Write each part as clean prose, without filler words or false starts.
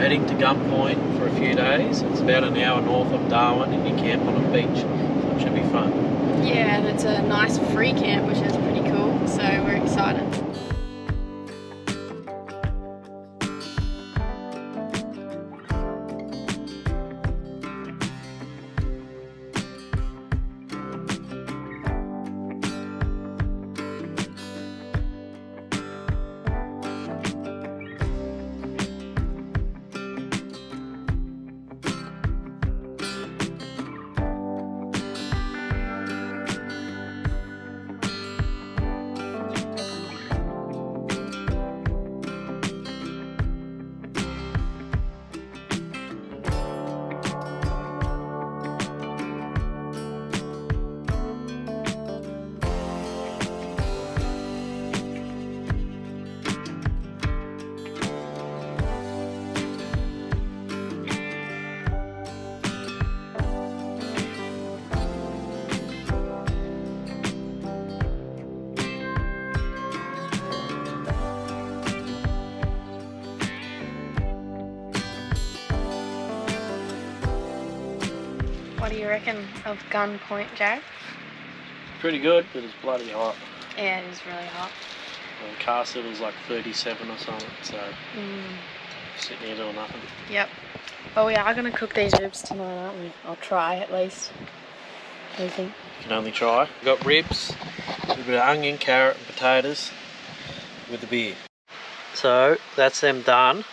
we're heading to Gun Point for a few days. It's about an hour north of Darwin and you camp on a beach, so it should be fun. Yeah, and it's a nice free camp, which is pretty cool, so we're excited. What do you reckon of Gun Point, Jared? Pretty good, but it's bloody hot. Yeah, it is really hot. The car settle's like 37 or something, so sitting here doing nothing. Yep. But we are going to cook these ribs tonight, aren't we? I'll try at least. What do you think? You can only try. We've got ribs, a little bit of onion, carrot and potatoes with the beer. So that's them done.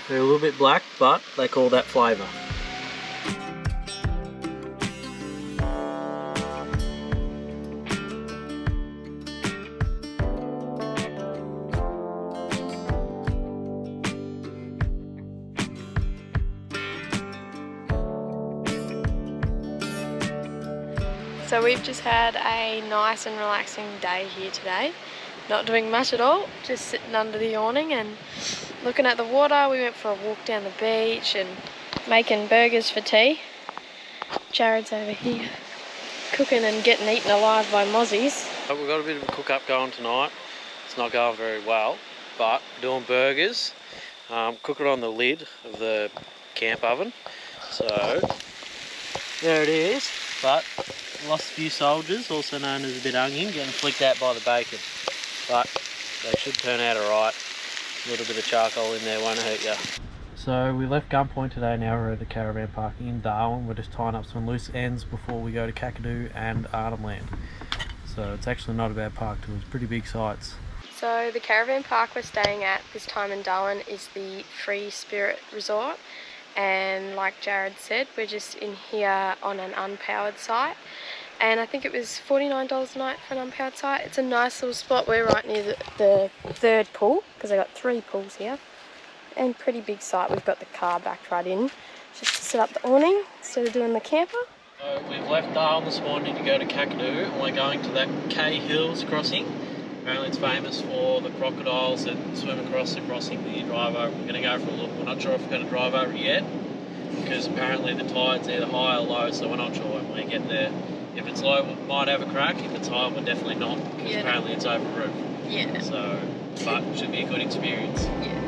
They're a little bit black, but they call that flavour. So we've just had a nice and relaxing day here today. Not doing much at all, just sitting under the awning and looking at the water. We went for a walk down the beach and making burgers for tea. Jared's over here cooking and getting eaten alive by mozzies. We've got a bit of a cook-up going tonight. It's not going very well, but we're doing burgers. Cooking on the lid of the camp oven. So there it is, but lost a few soldiers, also known as a bit of onion, getting flicked out by the bacon. But they should turn out alright. A little bit of charcoal in there won't hurt you. So we left Gun Point today, now we're at the caravan park in Darwin. We're just tying up some loose ends before we go to Kakadu and Arnhem Land. So it's actually not a bad park too, it's pretty big sites. So the caravan park we're staying at this time in Darwin is the Free Spirit Resort. And like Jared said, we're just in here on an unpowered site. And I think it was $49 a night for an unpowered site. It's a nice little spot. We're right near the third pool, because I got 3 pools here. And pretty big site. We've got the car backed right in, just to set up the awning instead of doing the camper. So we've left Darwin this morning to go to Kakadu, and we're going to that Kay Hills crossing. Apparently it's famous for the crocodiles that swim across the crossing that you drive over. We're going to go for a look. We're not sure if we're going to drive over yet, because apparently the tide's either high or low, so we're not sure when we get there. If it's low, we might have a crack. If it's high, we're definitely not, because apparently it's over roof. Yeah. So, but it should be a good experience. Yeah.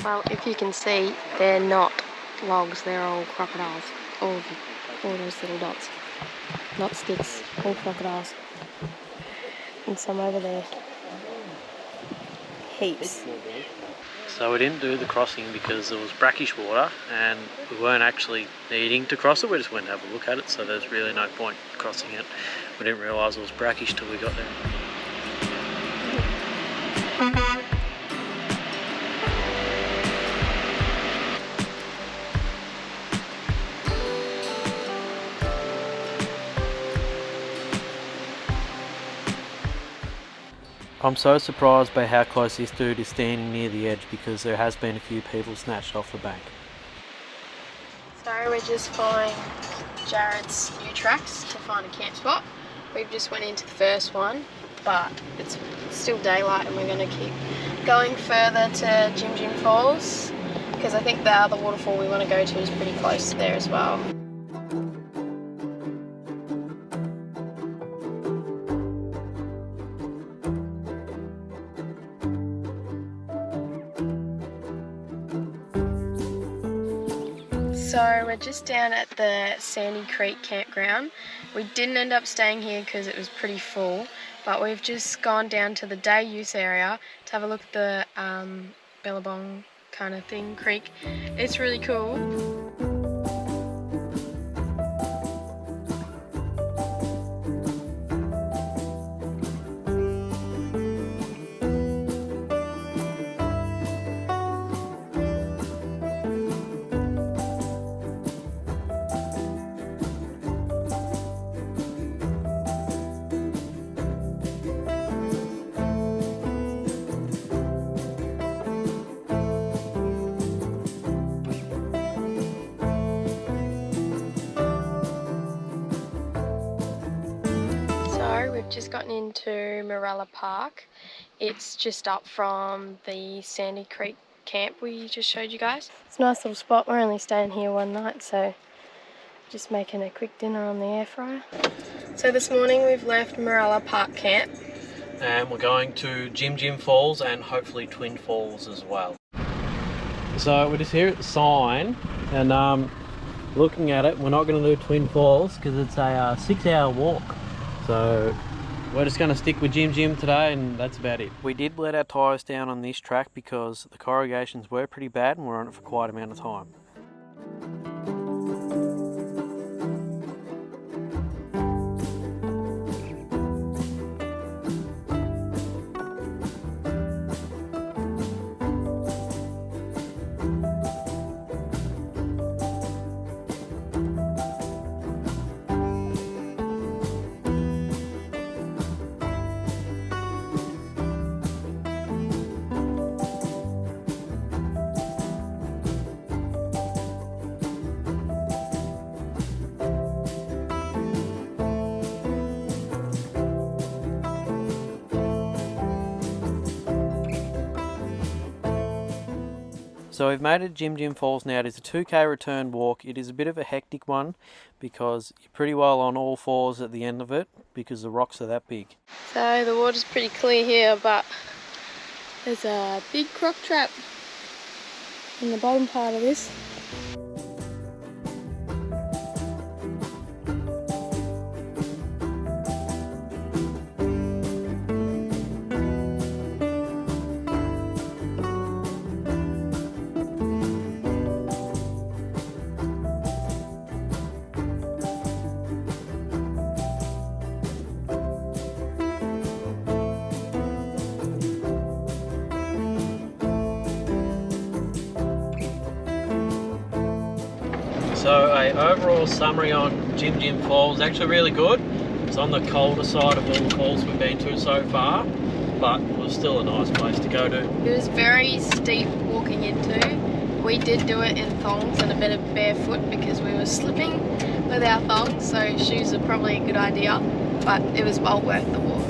Well, if you can see, they're not logs, they're all crocodiles. All those little dots. Not sticks, all crocodiles. And some over there. Heaps. So we didn't do the crossing because there was brackish water and we weren't actually needing to cross it. We just went to have a look at it, so there's really no point crossing it. We didn't realise it was brackish till we got there. I'm so surprised by how close this dude is standing near the edge, because there has been a few people snatched off the bank. So we're just following Jared's new tracks to find a camp spot. We've just went into the first one, but it's still daylight and we're going to keep going further to Jim Jim Falls, because I think the other waterfall we want to go to is pretty close there as well. So we're just down at the Sandy Creek campground. We didn't end up staying here because it was pretty full, but we've just gone down to the day use area to have a look at the Billabong kind of thing creek. It's really cool. So we've just gotten into Morella Park. It's just up from the Sandy Creek camp we just showed you guys. It's a nice little spot. We're only staying here one night, so just making a quick dinner on the air fryer. So this morning we've left Morella Park camp. And we're going to Jim Jim Falls and hopefully Twin Falls as well. So we're just here at the sign, and looking at it, we're not going to do Twin Falls because it's a 6-hour walk. So we're just going to stick with Jim Jim today, and that's about it. We did let our tyres down on this track because the corrugations were pretty bad and we're on it for quite a amount of time. So we've made it to Jim Jim Falls now. It is a 2k return walk. It is a bit of a hectic one because you're pretty well on all fours at the end of it because the rocks are that big. So the water's pretty clear here, but there's a big croc trap in the bottom part of this. So a overall summary on Jim Jim Falls, actually really good. It's on the colder side of all the falls we've been to so far, but it was still a nice place to go to. It was very steep walking into. We did do it in thongs and a bit of barefoot because we were slipping with our thongs, so shoes are probably a good idea, but it was well worth the walk.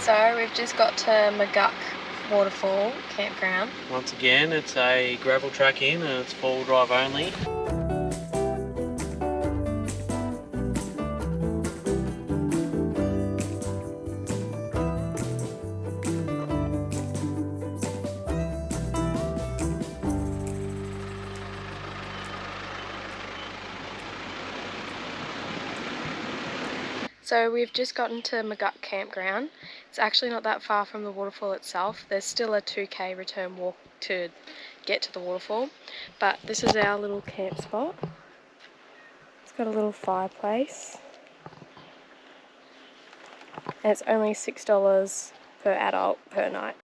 So we've just got to McGuck Waterfall Campground. Once again, it's a gravel track in and it's 4-wheel drive only. So we've just gotten to McGuck Campground. It's actually not that far from the waterfall itself. There's still a 2k return walk to get to the waterfall, but this is our little camp spot. It's got a little fireplace, and it's only $6 per adult per night.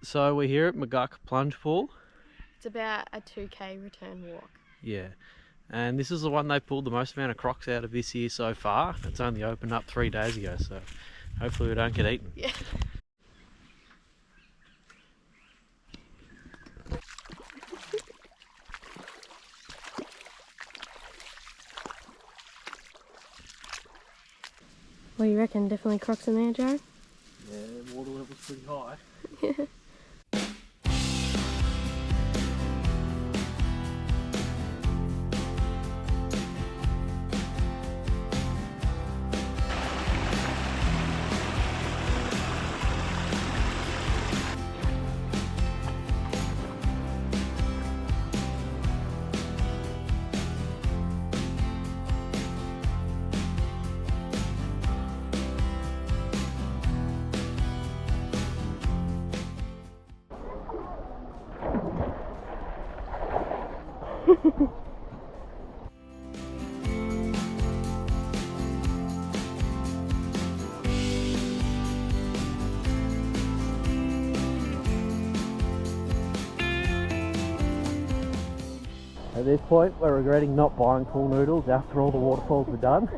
So we're here at McGuck Plunge Pool. It's about a 2k return walk. Yeah, and this is the one they pulled the most amount of crocs out of this year so far. It's only opened up 3 days ago, so hopefully we don't get eaten. Yeah. What do you reckon? Definitely crocs in there, Joe? Yeah, water level's pretty high. At this point, we're regretting not buying pool noodles after all the waterfalls were done.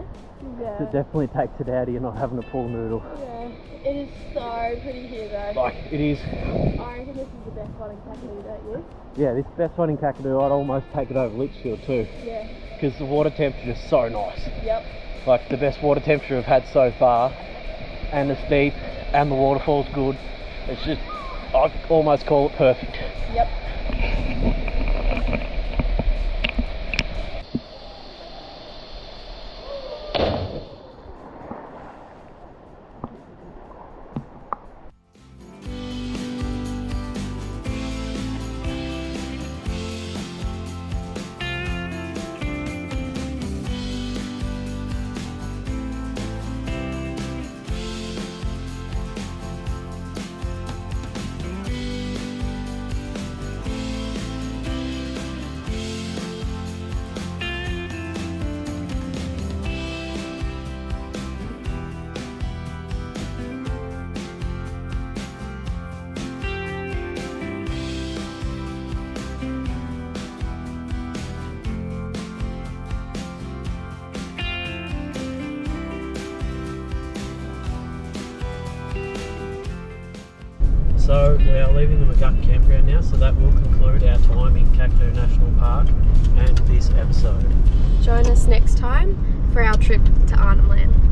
Yeah. It definitely takes it out of you not having a pool noodle. Yeah. It is so pretty here though. Like, it is. I reckon this is the best one in Kakadu, don't you? Yeah, this is the best one in Kakadu. I'd almost take it over Litchfield too. Yeah. Because the water temperature is so nice. Yep. Like, the best water temperature I've had so far. And it's deep, and the waterfall's good. It's just, I'd almost call it perfect. Yep. So we are leaving the McGuck Campground now, so that will conclude our time in Kakadu National Park and this episode. Join us next time for our trip to Arnhem Land.